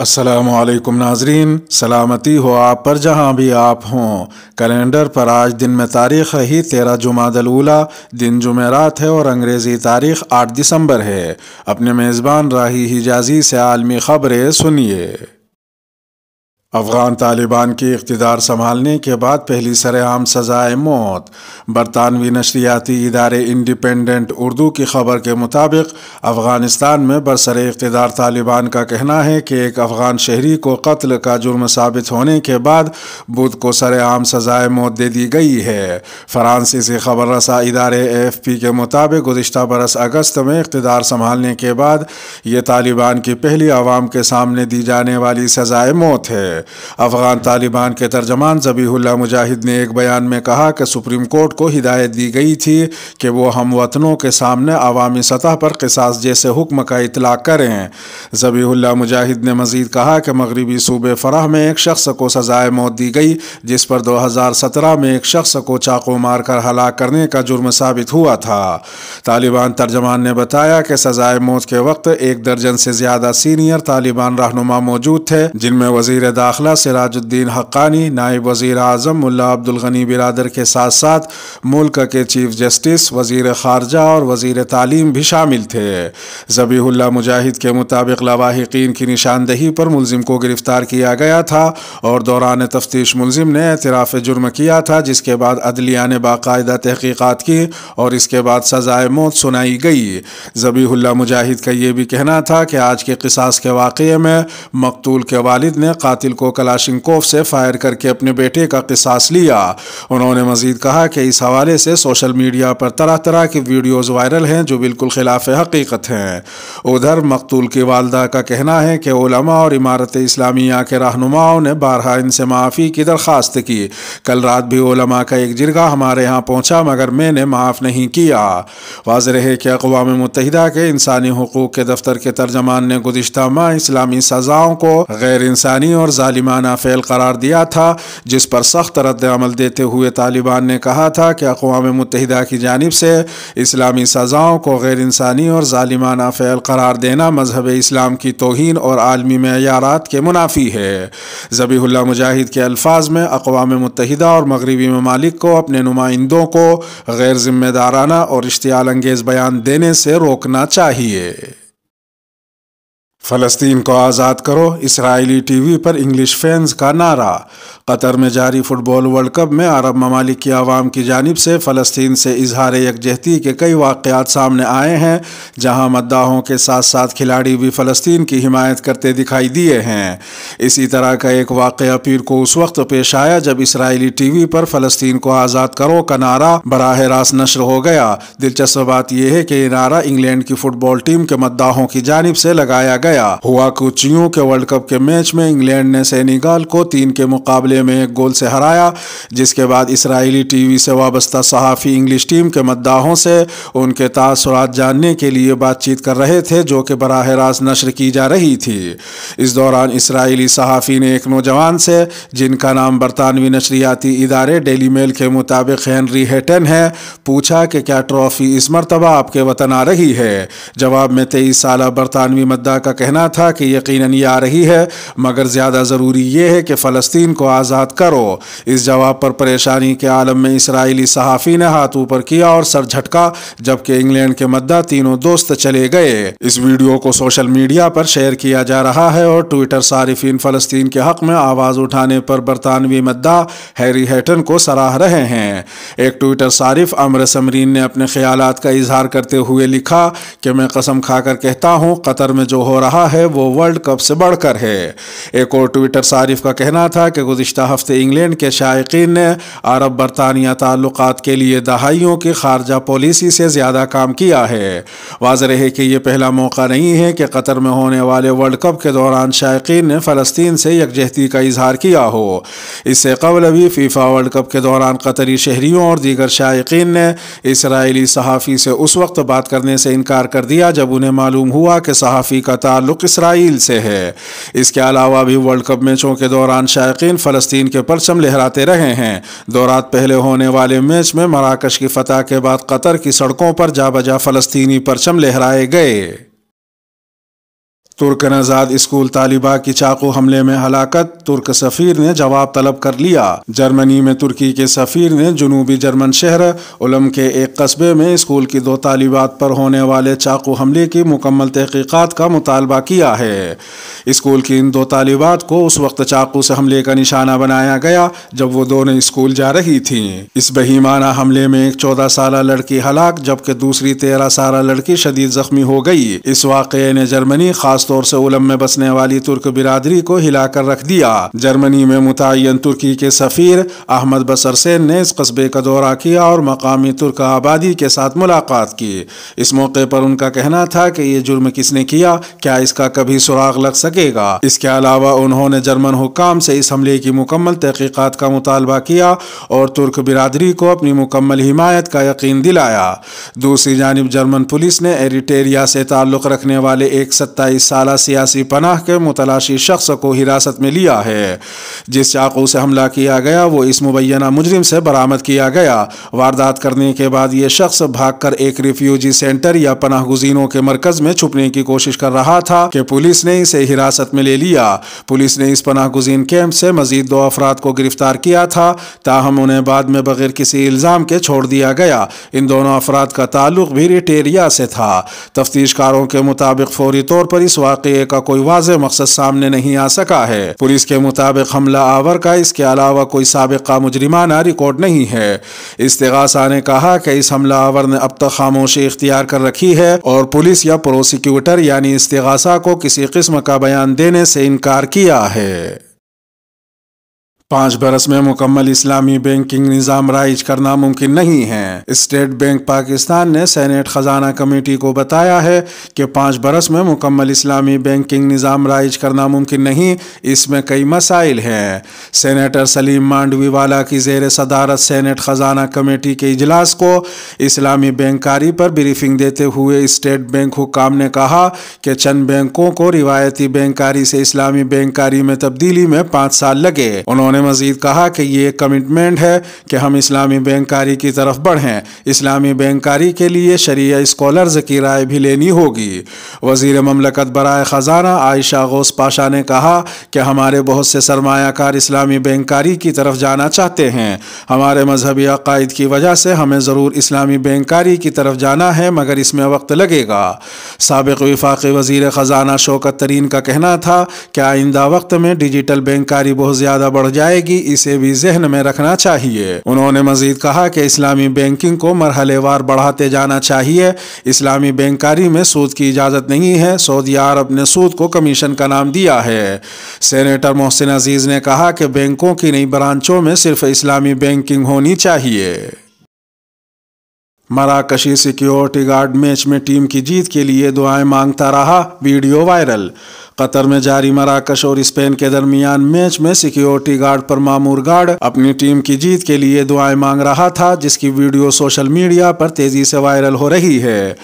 السلام علیکم ناظرین، سلامتی ہو آپ پر جہاں بھی آپ ہوں۔ کیلنڈر پر آج دن میں تاریخ رہی 13 جمادی الاولیٰ، دن جمعرات ہے اور انگریزی تاریخ 8 دسمبر ہے۔ اپنے میزبان راہی حجازی سے عالمی خبریں سنیے۔ افغان طالبان کی اقتدار سنبھالنے کے بعد پہلی سرعام سزائے موت۔ برطانوی نشریاتی ادارے انڈیپینڈنٹ اردو کی خبر کے مطابق افغانستان میں برسر اقتدار طالبان کا کہنا ہے کہ ایک افغان شہری کو قتل کا جرم ثابت ہونے کے بعد بدھ کو سرعام سزائے موت دے دی گئی ہے۔ فرانسیسی خبر رساں ادارے AFP کے مطابق گزشتہ برس اگست میں اقتدار سنبھالنے کے بعد یہ طالبان کی پہلی عوام کے سامنے دی جانے والی سزائے موت ہے۔ افغان طالبان کے ترجمان ذبیح اللہ مجاہد نے ایک بیان میں کہا کہ سپریم کورٹ کو ہدایت دی گئی تھی کہ وہ ہم وطنوں کے سامنے عوامی سطح پر قصاص جیسے حکم کا اطلاق کریں۔ ذبیح اللہ مجاہد نے مزید کہا کہ مغربی صوبے فرح میں ایک شخص کو سزائے موت دی گئی جس پر 2017 میں ایک شخص کو چاقو مار کر ہلاک کرنے کا جرم ثابت ہوا تھا۔ طالبان ترجمان نے بتایا کہ سزائے موت کے وقت 1 درجن سے زیادہ سینئر طالبان رہنما موجود تھے، جن میں وزیر داخلہ سراج الدین حقانی، نائب وزیر اعظم ملا عبدالغنی برادر کے ساتھ ساتھ ملک کے چیف جسٹس، وزیر خارجہ اور وزیر تعلیم بھی شامل تھے۔ ذبیح اللہ مجاہد کے مطابق لواحقین کی نشاندہی پر ملزم کو گرفتار کیا گیا تھا اور دوران تفتیش ملزم نے اعتراف جرم کیا تھا، جس کے بعد عدلیہ نے باقاعدہ تحقیقات کی اور اس کے بعد سزائے موت سنائی گئی۔ ذبیح اللہ مجاہد کا یہ بھی کہنا تھا کہ آج کے قصاص کے واقعے میں مقتول کے والد نے قاتل کو کلاشنکوف سے فائر کر کے اپنے بیٹے کا قصاص لیا۔ انہوں نے مزید کہا کہ اس حوالے سے سوشل میڈیا پر طرح طرح کی ویڈیوز وائرل ہیں جو بالکل خلاف حقیقت ہیں۔ ادھر مقتول کی والدہ کا کہنا ہے کہ علماء اور امارت اسلامیہ کے رہنماؤں نے بارہا ان سے معافی کی درخواست کی۔ کل رات بھی علماء کا ایک جرگہ ہمارے ہاں پہنچا مگر میں نے معاف نہیں کیا۔ واضح ہے کہ اقوام متحدہ کے انسانی حقوق کے دفتر کے ترجمان نے گزشتہ ماہ اسلامی سزاؤں کو غیر انسانی اور ظالمانہ فعل قرار دیا تھا، جس پر سخت رد عمل دیتے ہوئے طالبان نے کہا تھا کہ اقوام متحدہ کی جانب سے اسلامی سزاؤں کو غیر انسانی اور ظالمانہ فعل قرار دینا مذہب اسلام کی توہین اور عالمی معیارات کے منافی ہے۔ ذبیح اللہ مجاہد کے الفاظ میں اقوام متحدہ اور مغربی ممالک کو اپنے نمائندوں کو غیر ذمہ دارانہ اور اشتعال انگیز بیان دینے سے روکنا چاہیے۔ فلسطین کو آزاد کرو، اسرائیلی ٹی وی پر انگلش فینز کا نعرہ۔ قطر میں جاری فٹ بال ورلڈ کپ میں عرب ممالک کی عوام کی جانب سے فلسطین سے اظہار یکجہتی کے کئی واقعات سامنے آئے ہیں، جہاں مداحوں کے ساتھ ساتھ کھلاڑی بھی فلسطین کی حمایت کرتے دکھائی دیے ہیں۔ اسی طرح کا ایک واقعہ پیر کو اس وقت پیش آیا جب اسرائیلی ٹی وی پر فلسطین کو آزاد کرو کا نعرہ براہ راست نشر ہو گیا۔ دلچسپ بات یہ ہے کہ یہ نعرہ انگلینڈ کی فٹ بال ٹیم کے مداحوں کی جانب سے لگایا گیا۔ ہوا کچھ یوں کہ ورلڈ کپ کے میچ میں انگلینڈ نے سینیگال کو 3 کے مقابلے میں 1 گول سے ہرایا، جس کے بعد اسرائیلی ٹی وی سے وابستہ صحافی انگلش ٹیم کے مداحوں سے ان کے تاثرات جاننے کے لیے بات چیت کر رہے تھے، جو کہ براہ راست نشر کی جا رہی تھی۔ اس دوران اسرائیلی صحافی نے ایک نوجوان سے، جن کا نام برطانوی نشریاتی ادارے ڈیلی میل کے مطابق ہنری ہیٹن ہے، پوچھا کہ کیا ٹرافی اس مرتبہ آپ کے وطن آ رہی ہے۔ جواب میں 23 سالہ برطانوی مداح کا کہنا تھا کہ یقیناً یہ آ رہی ہے، مگر زیادہ ضروری یہ ہے کہ فلسطین کو آزاد کرو۔ اس جواب پر پریشانی کے عالم میں اسرائیلی صحافی نے ہاتھ اوپر کیا اور سر جھٹکا، جبکہ انگلینڈ کے مداح تینوں دوست چلے گئے۔ اس ویڈیو کو سوشل میڈیا پر شیئر کیا جا رہا ہے اور ٹویٹر صارفین فلسطین کے حق میں آواز اٹھانے پر برطانوی مداح ہیری ہیٹن کو سراہ رہے ہیں۔ ایک ٹویٹر صارف امر سمرین نے اپنے خیالات کا اظہار کرتے ہوئے لکھا کہ میں قسم کھا کر کہتا ہوں قطر میں جو ہو رہا ہے وہ ورلڈ کپ سے بڑھ کر ہے۔ ایک اور ٹویٹر صارف کا کہنا تھا کہ گزشتہ ہفتے انگلینڈ کے شائقین نے عرب برطانیہ تعلقات کے لیے دہائیوں کی خارجہ پالیسی سے زیادہ کام کیا ہے۔ واضح ہے کہ یہ پہلا موقع نہیں ہے کہ قطر میں ہونے والے ورلڈ کپ کے دوران شائقین نے فلسطین سے یکجہتی کا اظہار کیا ہو۔ اس سے قبل بھی فیفا ورلڈ کپ کے دوران قطری شہریوں اور دیگر شائقین نے اسرائیلی صحافی سے اس وقت بات کرنے سے انکار کر دیا جب انہیں معلوم ہوا کہ صحافی کا تعلق اسرائیل سے ہے۔ اس کے علاوہ بھی ورلڈ کپ میچوں کے دوران شائقین فلسطین کے پرچم لہراتے رہے ہیں۔ 2 رات پہلے ہونے والے میچ میں مراکش کی فتح کے بعد قطر کی سڑکوں پر جا بجا فلسطینی پرچم لہرائے گئے۔ ترک نژاد اسکول طالبہ کی چاقو حملے میں ہلاکت، ترک سفیر نے جواب طلب کر لیا۔ جرمنی میں ترکی کے سفیر نے جنوبی جرمن شہر اولم کے ایک قصبے میں اسکول کی 2 طالبات پر ہونے والے چاقو حملے کی مکمل تحقیقات کا مطالبہ کیا ہے۔ اسکول کی ان 2 طالبات کو اس وقت چاقو سے حملے کا نشانہ بنایا گیا جب وہ دونوں اسکول جا رہی تھیں۔ اس بہیمانہ حملے میں ایک 14 سالہ لڑکی ہلاک جبکہ دوسری 13 سالہ لڑکی شدید زخمی ہو گئی۔ اس واقعے نے جرمنی خاص طور سے اولم میں بسنے والی ترک برادری کو ہلا کر رکھ دیا۔ جرمنی میں متعین ترکی کے سفیر احمد بسرسین نے اس قصبے کا دورہ کیا اور مقامی ترک آبادی کے ساتھ ملاقات کی۔ اس موقع پر ان کا کہنا تھا کہ یہ جرم کس نے کیا، کیا اس کا کبھی سراغ لگ سکے گا۔ اس کے علاوہ انہوں نے جرمن حکام سے اس حملے کی مکمل تحقیقات کا مطالبہ کیا اور ترک برادری کو اپنی مکمل حمایت کا یقین دلایا۔ دوسری جانب جرمن پولیس نے ایریٹریا سے تعلق رکھنے والے ایک 27 سالہ سیاسی پناہ کے متلاشی شخص کو حراست میں لیا ہے۔ جس چاقو سے حملہ کیا گیا وہ اس مبینہ مجرم سے برآمد کیا گیا۔ واردات کرنے کے بعد یہ شخص بھاگ کر ایک ریفیوجی سینٹر یا پناہ گزینوں کے مرکز میں چھپنے کی کوشش کر رہا تھا کہ پولیس نے اسے حراست میں لے لیا۔ پولیس نے اس پناہ گزین کیمپ سے مزید 2 افراد کو گرفتار کیا تھا، تاہم انہیں بعد میں بغیر کسی الزام کے چھوڑ دیا گیا۔ ان دونوں افراد کا تعلق بھی ایریٹریا سے تھا۔ تفتیش کاروں کے مطابق فوری طور پر اس واقعے کا کوئی واضح مقصد سامنے نہیں آ سکا ہے۔ پولیس کے مطابق حملہ آور کا اس کے علاوہ کوئی سابقہ مجرمانہ ریکارڈ نہیں ہے۔ استغاثہ نے کہا کہ اس حملہ آور نے اب تک خاموشی اختیار کر رکھی ہے اور پولیس یا پروسیکیوٹر یعنی استغاثہ کو کسی قسم کا بیان دینے سے انکار کیا ہے۔ 5 برس میں مکمل اسلامی بینکنگ نظام رائج کرنا ممکن نہیں ہے۔ اسٹیٹ بینک پاکستان نے سینیٹ خزانہ کمیٹی کو بتایا ہے کہ 5 برس میں مکمل اسلامی بینکنگ نظام رائج کرنا ممکن نہیں، اس میں کئی مسائل ہیں۔ سینیٹر سلیم مانڈوی والا کی زیر صدارت سینیٹ خزانہ کمیٹی کے اجلاس کو اسلامی بینکاری پر بریفنگ دیتے ہوئے اسٹیٹ بینک حکام نے کہا کہ چند بینکوں کو روایتی بینکاری سے اسلامی بینکاری میں تبدیلی میں 5 سال لگے۔ انہوں نے مزید کہا کہ یہ ایک کمٹمنٹ ہے کہ ہم اسلامی بینکاری کی طرف بڑھیں۔ اسلامی بینکاری کے لیے شرعیہ اسکالرز کی رائے بھی لینی ہوگی۔ وزیر مملکت برائے خزانہ عائشہ غوث پاشا نے کہا کہ ہمارے بہت سے سرمایہ کار اسلامی بینکاری کی طرف جانا چاہتے ہیں۔ ہمارے مذہبی عقائد کی وجہ سے ہمیں ضرور اسلامی بینکاری کی طرف جانا ہے، مگر اس میں وقت لگے گا۔ سابق وفاقی وزیر خزانہ شوکت ترین کا کہنا تھا کہ آئندہ وقت میں ڈیجیٹل بینکاری بہت زیادہ بڑھ جائے گی، اسے بھی ذہن میں رکھنا چاہیے۔ انہوں نے مزید کہا کہ اسلامی بینکنگ کو مرحلے وار بڑھاتے جانا چاہیے۔ اسلامی بینکاری میں سود کی اجازت نہیں ہے۔ سعودی عرب نے سود کو کمیشن کا نام دیا ہے۔ سینیٹر محسن عزیز نے کہا کہ بینکوں کی نئی برانچوں میں صرف اسلامی بینکنگ ہونی چاہیے۔ مراکشی سیکیورٹی گارڈ میچ میں ٹیم کی جیت کے لیے دعائیں مانگتا رہا، ویڈیو وائرل۔ قطر میں جاری مراکش اور اسپین کے درمیان میچ میں سیکیورٹی گارڈ پر مامور گارڈ اپنی ٹیم کی جیت کے لیے دعائیں مانگ رہا تھا، جس کی ویڈیو سوشل میڈیا پر تیزی سے وائرل ہو رہی ہے۔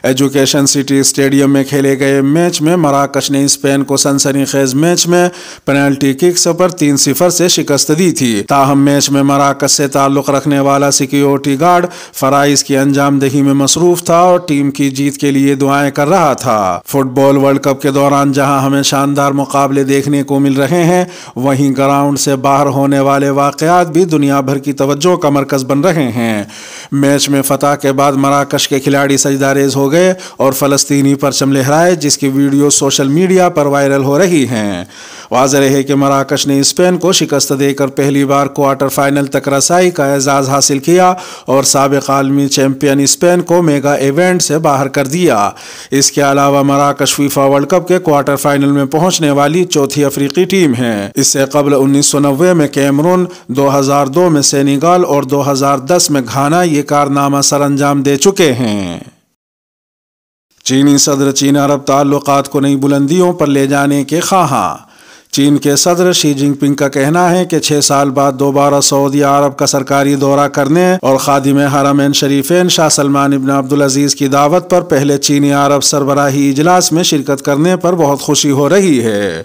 ایجوکیشن سٹی اسٹیڈیم میں کھیلے گئے میچ میں مراکش نے اسپین کو سنسنی خیز میچ میں پینلٹی ککس پر 3-0 سے شکست دی تھی۔ تاہم میچ میں مراکش سے تعلق رکھنے والا سیکیورٹی گارڈ فرائض کی انجام دہی میں مصروف تھا اور ٹیم کی جیت کے لیے دعائیں کر رہا تھا۔ فٹ بال ورلڈ کپ کے دوران جہاں ہمیں شاندار مقابلے دیکھنے کو مل رہے ہیں، وہیں گراؤنڈ سے باہر ہونے والے واقعات بھی دنیا بھر کی توجہ کا مرکز بن رہے ہیں۔ میچ میں فتح کے بعد مراکش کے کھلاڑی سجدہ ریز ہو گئے اور فلسطینی پرچم لہرائے، جس کی ویڈیو سوشل میڈیا پر وائرل ہو رہی ہیں۔ واضح ہے کہ مراکش نے اسپین کو شکست دے کر پہلی بار کوارٹر فائنل تک رسائی کا اعزاز حاصل کیا اور سابق عالمی چیمپئن اسپین کو میگا ایونٹ سے باہر کر دیا۔ اس کے علاوہ مراکش فیفا ورلڈ کپ کے کوارٹر فائنل میں پہنچنے والی چوتھی افریقی ٹیم ہے۔ اس سے قبل 1990 میں کیمرون، 2002 میں سینیگال اور 2010 میں گھانا یہ کارنامہ سر انجام دے چکے ہیں۔ چینی صدر چین عرب تعلقات کو نئی بلندیوں پر لے جانے کے خواہاں۔ چین کے صدر شی جن پنگ کا کہنا ہے کہ 6 سال بعد دوبارہ سعودی عرب کا سرکاری دورہ کرنے اور خادم حرمین شریفین شاہ سلمان بن عبدالعزیز کی دعوت پر پہلے چینی عرب سربراہی اجلاس میں شرکت کرنے پر بہت خوشی ہو رہی ہے۔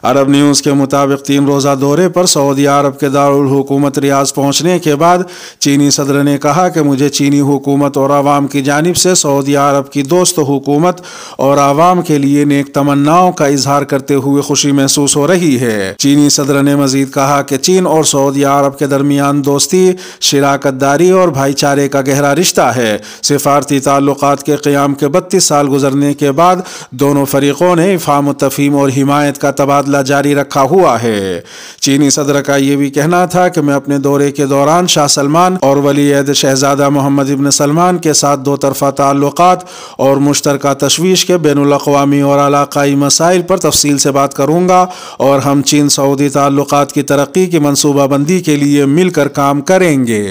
عرب نیوز کے مطابق 3 روزہ دورے پر سعودی عرب کے دارالحکومت ریاض پہنچنے کے بعد چینی صدر نے کہا کہ مجھے چینی حکومت اور عوام کی جانب سے سعودی عرب کی دوست حکومت اور عوام کے لیے نیک تمناؤں کا اظہار کرتے ہوئے خوشی محسوس ہو رہی ہے۔ چینی صدر نے مزید کہا کہ چین اور سعودی عرب کے درمیان دوستی، شراکت داری اور بھائی چارے کا گہرا رشتہ ہے۔ سفارتی تعلقات کے قیام کے 32 سال گزرنے کے بعد دونوں فریقوں نے افہام و تفہیم اور حمایت کا تبادلہ جاری رکھا ہوا ہے۔ چینی صدر کا یہ بھی کہنا تھا کہ میں اپنے دورے کے دوران شاہ سلمان اور ولی عہد شہزادہ محمد ابن سلمان کے ساتھ 2 طرفہ تعلقات اور مشترکہ تشویش کے بین الاقوامی اور علاقائی مسائل پر تفصیل سے بات کروں گا اور ہم چین سعودی تعلقات کی ترقی کی منصوبہ بندی کے لیے مل کر کام کریں گے۔